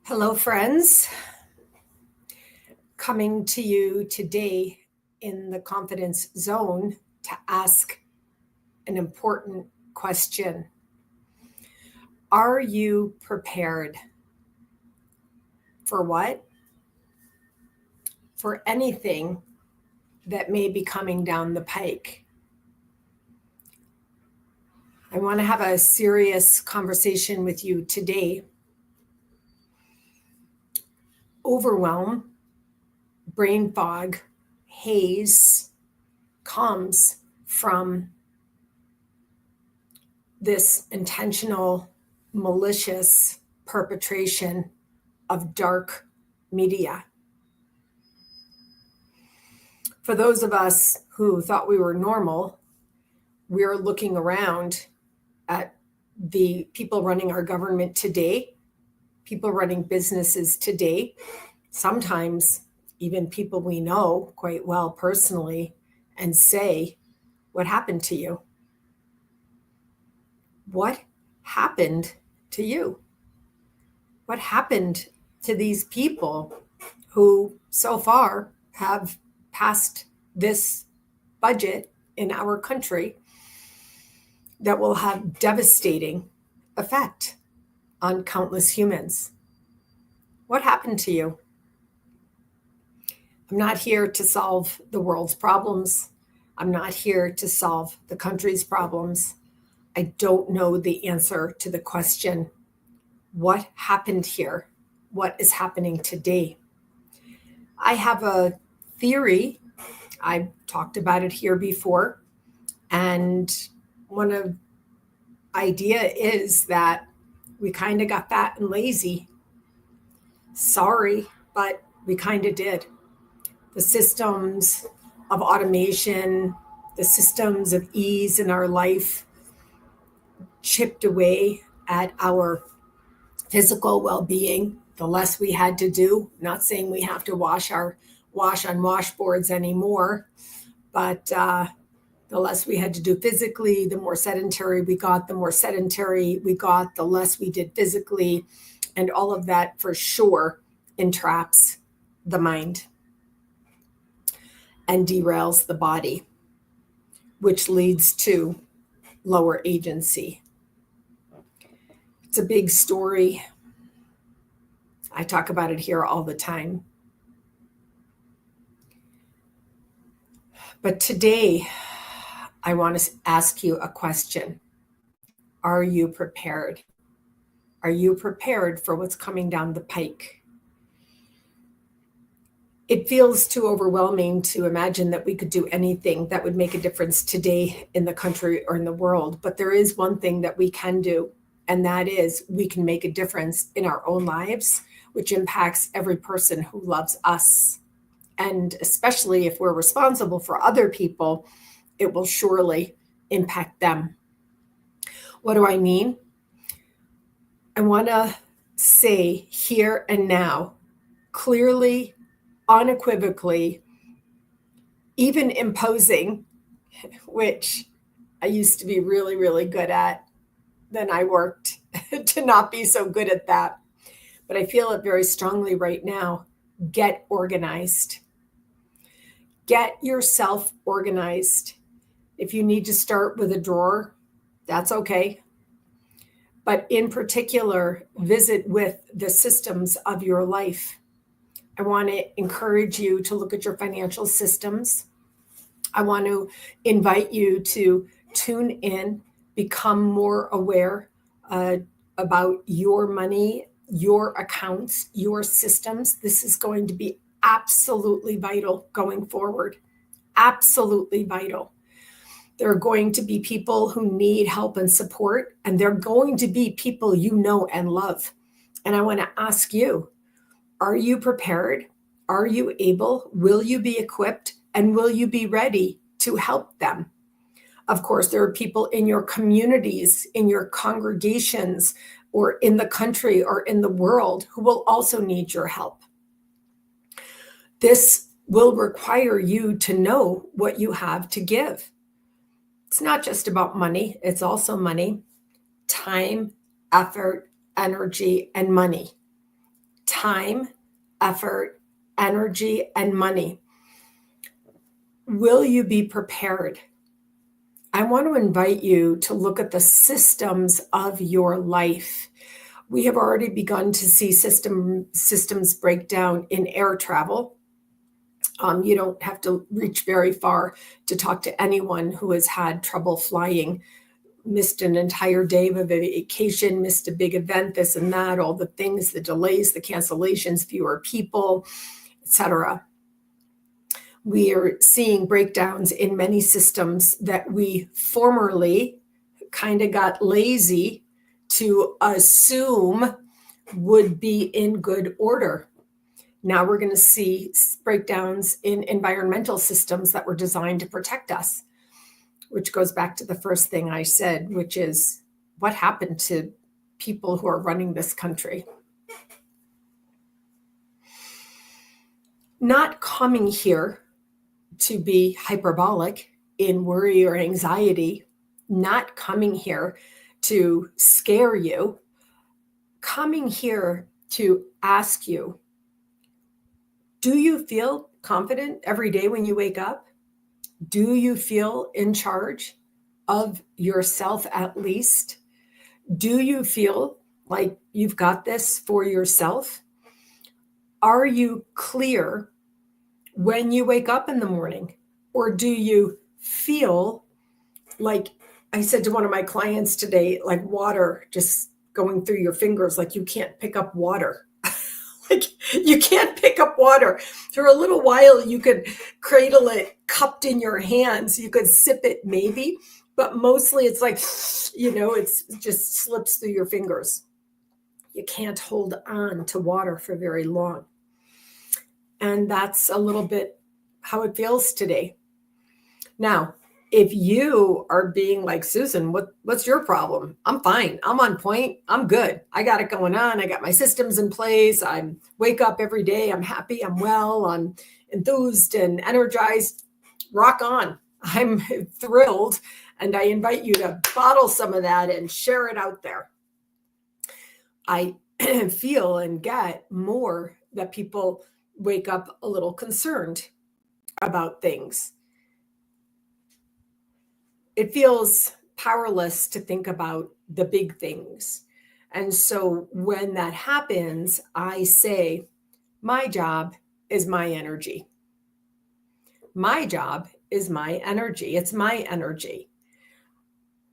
Hello, friends. Coming to you today in the confidence zone to ask an important question. Are you prepared? For what? For anything that may be coming down the pike. I want to have a serious conversation with you today. Overwhelm, brain fog, haze comes from this intentional, malicious perpetration of dark media. For those of us who thought we were normal, we're looking around at the people running our government today, people running businesses today, sometimes even people we know quite well personally, and say, what happened to you? What happened to you? What happened to these people who so far have passed this budget in our country that will have devastating effect on countless humans? What happened to you? I'm not here to solve the world's problems. I'm not here to solve the country's problems. I don't know the answer to the question, what happened here? What is happening today? I have a theory. I've talked about it here before. And one of idea is that we kind of got fat and lazy. Sorry, but we kind of did. The systems of automation, the systems of ease in our life chipped away at our physical well-being. The less we had to do, not saying we have to wash on washboards anymore, but the less we had to do physically, the more sedentary we got, the less we did physically. And all of that for sure entraps the mind and derails the body, which leads to lower agency. It's a big story. I talk about it here all the time. But today, I want to ask you a question. Are you prepared? Are you prepared for what's coming down the pike? It feels too overwhelming to imagine that we could do anything that would make a difference today in the country or in the world. But there is one thing that we can do, and that is we can make a difference in our own lives, which impacts every person who loves us. And especially if we're responsible for other people, it will surely impact them. What do I mean? I want to say here and now, clearly, unequivocally, even imposing, which I used to be really, really good at. Then I worked to not be so good at that. But I feel it very strongly right now. Get organized. Get yourself organized. If you need to start with a drawer, that's okay. But in particular, visit with the systems of your life. I want to encourage you to look at your financial systems. I want to invite you to tune in, become more aware about your money, your accounts, your systems. This is going to be absolutely vital going forward. Absolutely vital. There are going to be people who need help and support, and they're going to be people you know and love. And I want to ask you, are you prepared? Are you able? Will you be equipped? And will you be ready to help them? Of course, there are people in your communities, in your congregations, or in the country or in the world who will also need your help. This will require you to know what you have to give. It's not just about money. It's also money, time, effort, energy, and money. time, effort, energy, and money. Will you be prepared? I want to invite you to look at the systems of your life. We have already begun to see systems break down in air travel. You don't have to reach very far to talk to anyone who has had trouble flying, missed an entire day of a vacation, missed a big event, this and that, all the things, the delays, the cancellations, fewer people, etc. We are seeing breakdowns in many systems that we formerly kind of got lazy to assume would be in good order. Now we're going to see breakdowns in environmental systems that were designed to protect us, which goes back to the first thing I said, which is what happened to people who are running this country. Not coming here to be hyperbolic in worry or anxiety, not coming here to scare you, coming here to ask you, do you feel confident every day when you wake up? Do you feel in charge of yourself at least? Do you feel like you've got this for yourself? Are you clear when you wake up in the morning? Or do you feel like, I said to one of my clients today, like water just going through your fingers, like you can't pick up water. Like you can't pick up water. For a little while, you could cradle it cupped in your hands. You could sip it maybe, but mostly it's like, it's just slips through your fingers. You can't hold on to water for very long. And that's a little bit how it feels today. Now, if you are being like, Susan, what's your problem? I'm fine. I'm on point. I'm good. I got it going on. I got my systems in place. I wake up every day. I'm happy. I'm well. I'm enthused and energized. Rock on. I'm thrilled. And I invite you to bottle some of that and share it out there. I feel and get more that people wake up a little concerned about things. It feels powerless to think about the big things. And so when that happens, I say, my job is my energy. My job is my energy. It's my energy.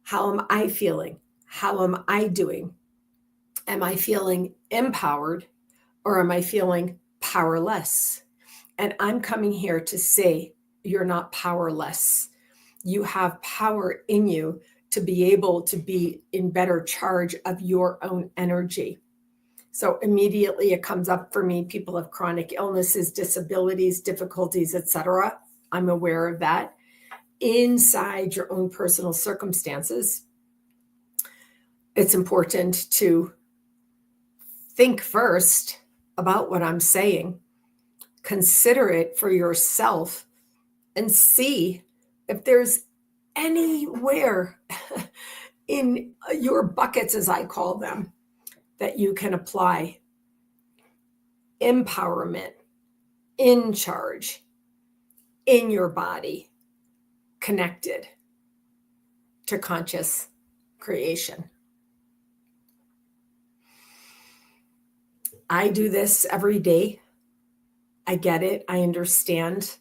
How am I feeling? How am I doing? Am I feeling empowered or am I feeling powerless? And I'm coming here to say, you're not powerless. You have power in you to be able to be in better charge of your own energy. So immediately it comes up for me, people have chronic illnesses, disabilities, difficulties, etc. I'm aware of that. Inside your own personal circumstances, it's important to think first about what I'm saying, consider it for yourself, and see if there's anywhere in your buckets, as I call them, that you can apply empowerment, in charge, in your body, connected to conscious creation. I do this every day. I get it. I understand.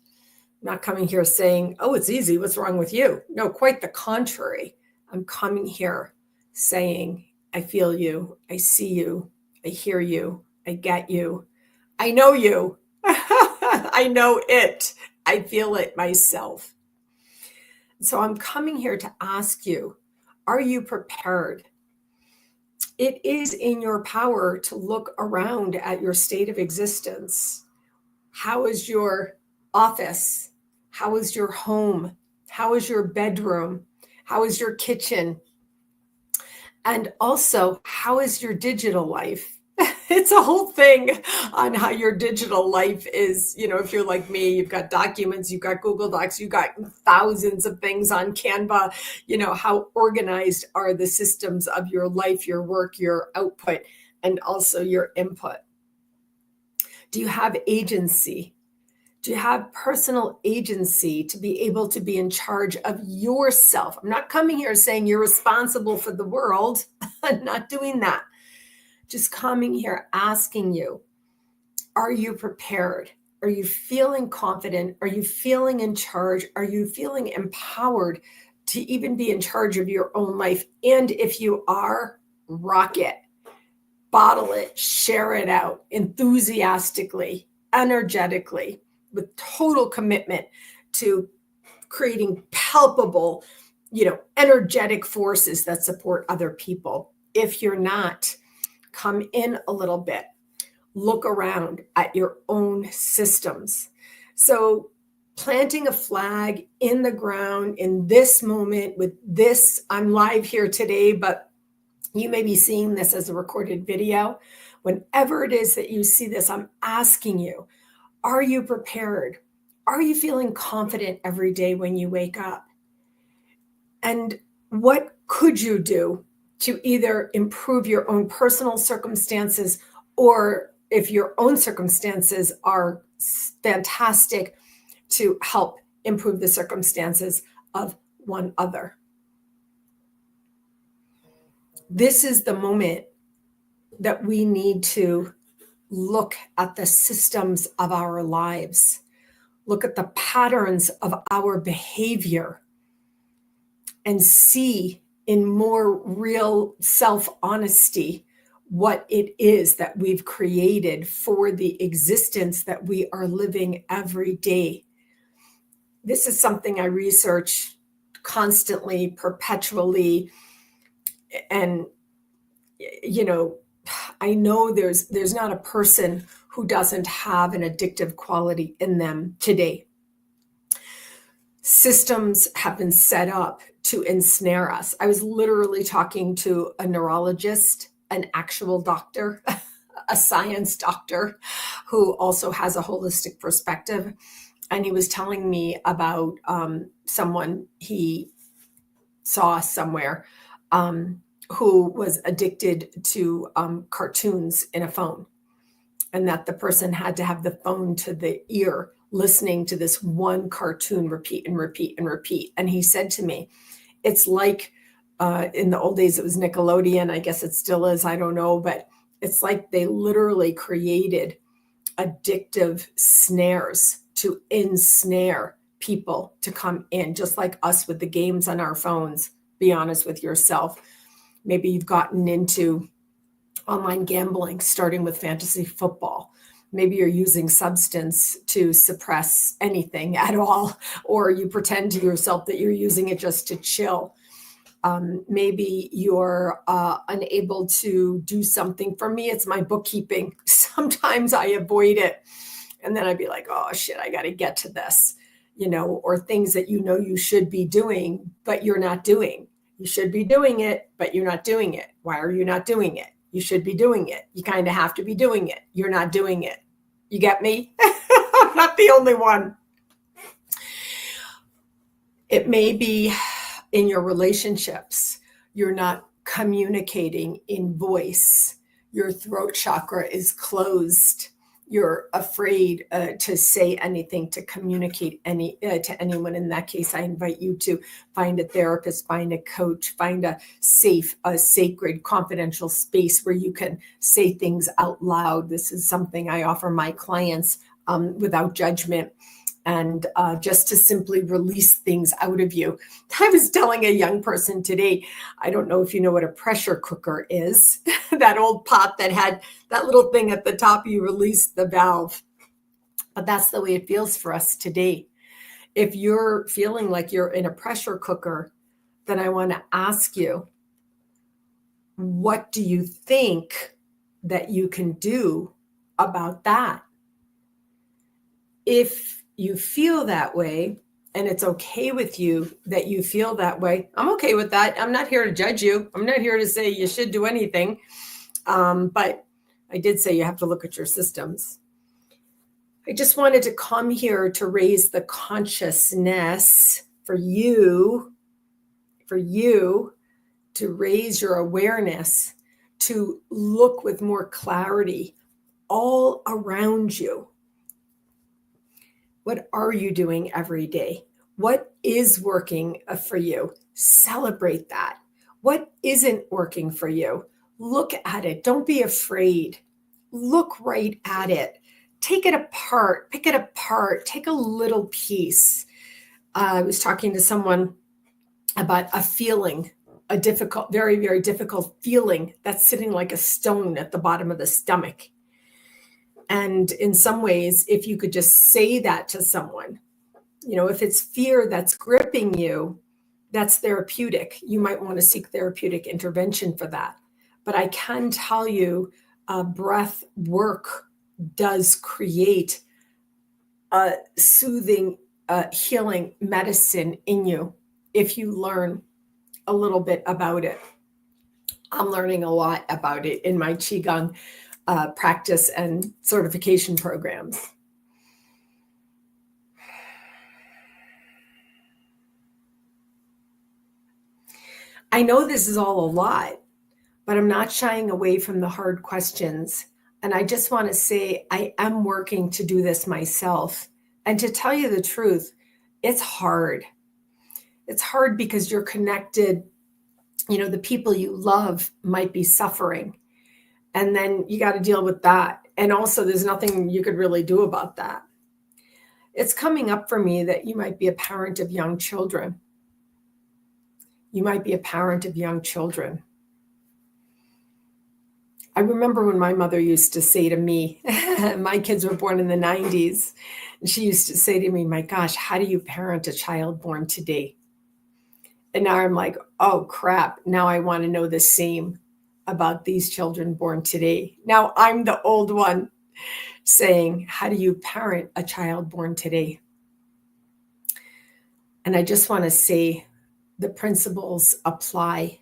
I'm not coming here saying, oh, it's easy. What's wrong with you? No, quite the contrary. I'm coming here saying, I feel you. I see you. I hear you. I get you. I know you. I know it. I feel it myself. So I'm coming here to ask you, are you prepared? It is in your power to look around at your state of existence. How is your office? How is your home? How is your bedroom? How is your kitchen? And also, how is your digital life? It's a whole thing on how your digital life is. If you're like me, you've got documents, you've got Google Docs, you've got thousands of things on Canva. How organized are the systems of your life, your work, your output, and also your input? Do you have agency? Do you have personal agency to be able to be in charge of yourself? I'm not coming here saying you're responsible for the world. I'm not doing that. Just coming here asking you, are you prepared? Are you feeling confident? Are you feeling in charge? Are you feeling empowered to even be in charge of your own life? And if you are, rock it, bottle it, share it out enthusiastically, energetically, with total commitment to creating palpable, energetic forces that support other people. If you're not, come in a little bit. Look around at your own systems. So planting a flag in the ground in this moment with this, I'm live here today, but you may be seeing this as a recorded video. Whenever it is that you see this, I'm asking you, are you prepared? Are you feeling confident every day when you wake up? And what could you do to either improve your own personal circumstances, or if your own circumstances are fantastic, to help improve the circumstances of one other? This is the moment that we need to look at the systems of our lives, look at the patterns of our behavior, and see in more real self-honesty what it is that we've created for the existence that we are living every day. This is something I research constantly, perpetually, and I know there's not a person who doesn't have an addictive quality in them today. Systems have been set up to ensnare us. I was literally talking to a neurologist, an actual doctor, a science doctor who also has a holistic perspective. And he was telling me about someone he saw somewhere who was addicted to cartoons in a phone, and that the person had to have the phone to the ear, listening to this one cartoon repeat and repeat and repeat. And he said to me, it's like in the old days, it was Nickelodeon. I guess it still is. I don't know. But it's like they literally created addictive snares to ensnare people to come in, just like us with the games on our phones. Be honest with yourself. Maybe you've gotten into online gambling, starting with fantasy football. Maybe you're using substance to suppress anything at all, or you pretend to yourself that you're using it just to chill. Maybe you're unable to do something. For me, it's my bookkeeping. Sometimes I avoid it, and then I'd be like, oh shit, I got to get to this, or things that you should be doing, but you're not doing. You should be doing it, but you're not doing it. Why are you not doing it? You should be doing it. You kind of have to be doing it. You're not doing it. You get me? I'm not the only one. It may be in your relationships. You're not communicating in voice. Your throat chakra is closed. You're afraid to say anything, to communicate to anyone. In that case, I invite you to find a therapist, find a coach, find a safe, sacred, confidential space where you can say things out loud. This is something I offer my clients without judgment, and just to simply release things out of you. I was telling a young person today, I don't know if you know what a pressure cooker is, that old pot that had that little thing at the top, you release the valve. But that's the way it feels for us today. If you're feeling like you're in a pressure cooker, then I want to ask you, what do you think that you can do about that? If you feel that way, and it's okay with you that you feel that way, I'm okay with that. I'm not here to judge you. I'm not here to say you should do anything. But I did say you have to look at your systems. I just wanted to come here to raise the consciousness for you to raise your awareness, to look with more clarity all around you. What are you doing every day? What is working for you? Celebrate that. What isn't working for you? Look at it. Don't be afraid. Look right at it. Take it apart. Pick it apart. Take a little piece. I was talking to someone about a feeling, a difficult, very, very difficult feeling that's sitting like a stone at the bottom of the stomach. And in some ways, if you could just say that to someone, if it's fear that's gripping you, that's therapeutic. You might want to seek therapeutic intervention for that. But I can tell you, breath work does create a soothing, healing medicine in you if you learn a little bit about it. I'm learning a lot about it in my Qigong practice and certification programs. I know this is all a lot, but I'm not shying away from the hard questions. And I just want to say I am working to do this myself. And to tell you the truth, it's hard. It's hard because you're connected. The people you love might be suffering. And then you got to deal with that. And also there's nothing you could really do about that. It's coming up for me that you might be a parent of young children. You might be a parent of young children. I remember when my mother used to say to me, my kids were born in the 90s, and she used to say to me, my gosh, how do you parent a child born today? And now I'm like, oh crap, now I want to know the same about these children born today. Now I'm the old one saying, how do you parent a child born today? And I just want to say the principles apply.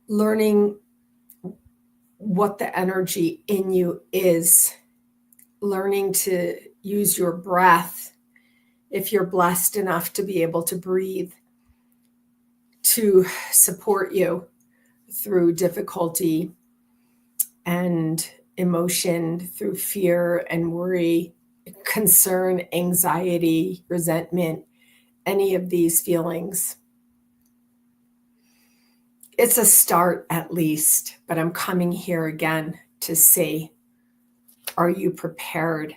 Learning what the energy in you is, learning to use your breath, if you're blessed enough to be able to breathe, to support you through difficulty and emotion, through fear and worry, concern, anxiety, resentment, any of these feelings. It's a start at least, but I'm coming here again to say, are you prepared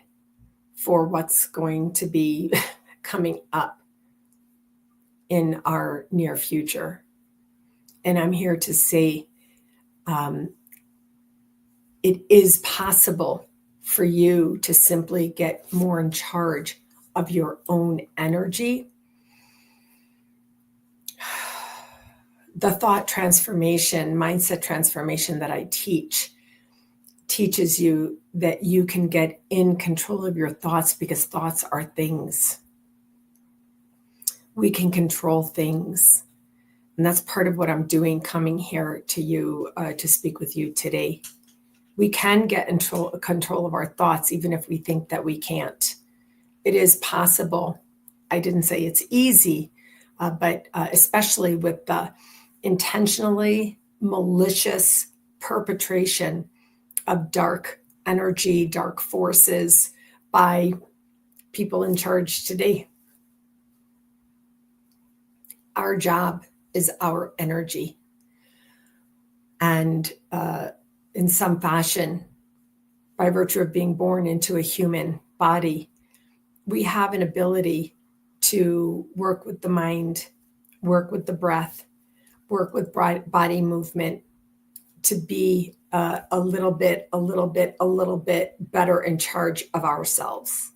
for what's going to be coming up in our near future? And I'm here to say, it is possible for you to simply get more in charge of your own energy. The thought transformation, mindset transformation that I teaches you that you can get in control of your thoughts, because thoughts are things. We can control things. And that's part of what I'm doing coming here to you to speak with you today. We can get control of our thoughts, even if we think that we can't. It is possible. I didn't say it's easy, but especially with the intentionally malicious perpetration of dark energy, dark forces by people in charge today. Our job is our energy. And in some fashion, by virtue of being born into a human body, we have an ability to work with the mind, work with the breath, work with body movement, to be a little bit better in charge of ourselves,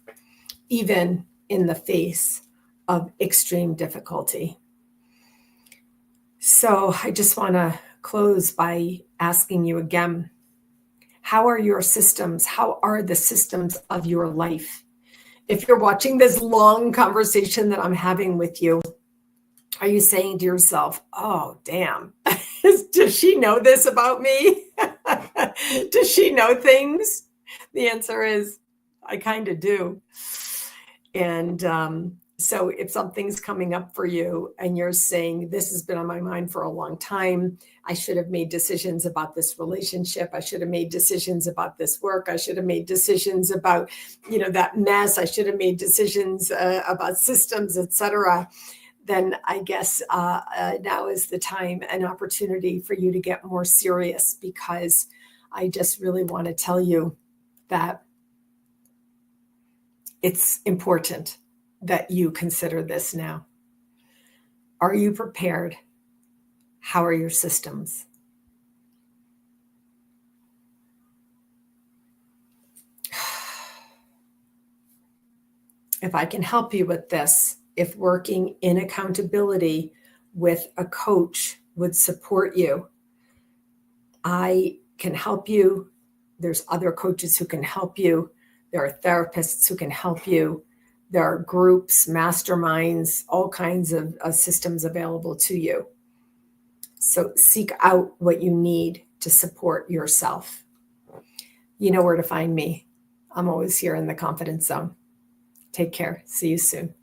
even in the face of extreme difficulty. So I just want to close by asking you again, how are your systems? How are the systems of your life? If you're watching this long conversation that I'm having with you, are you saying to yourself, oh, damn, does she know this about me? Does she know things? The answer is, I kind of do. And So if something's coming up for you and you're saying, this has been on my mind for a long time, I should have made decisions about this relationship. I should have made decisions about this work. I should have made decisions about, that mess. I should have made decisions about systems, etc. Then I guess now is the time and opportunity for you to get more serious, because I just really want to tell you that it's important that you consider this now. Are you prepared? How are your systems? If I can help you with this, if working in accountability with a coach would support you, I can help you. There's other coaches who can help you. There are therapists who can help you. There are groups, masterminds, all kinds of systems available to you. So seek out what you need to support yourself. You know where to find me. I'm always here in the confidence zone. Take care. See you soon.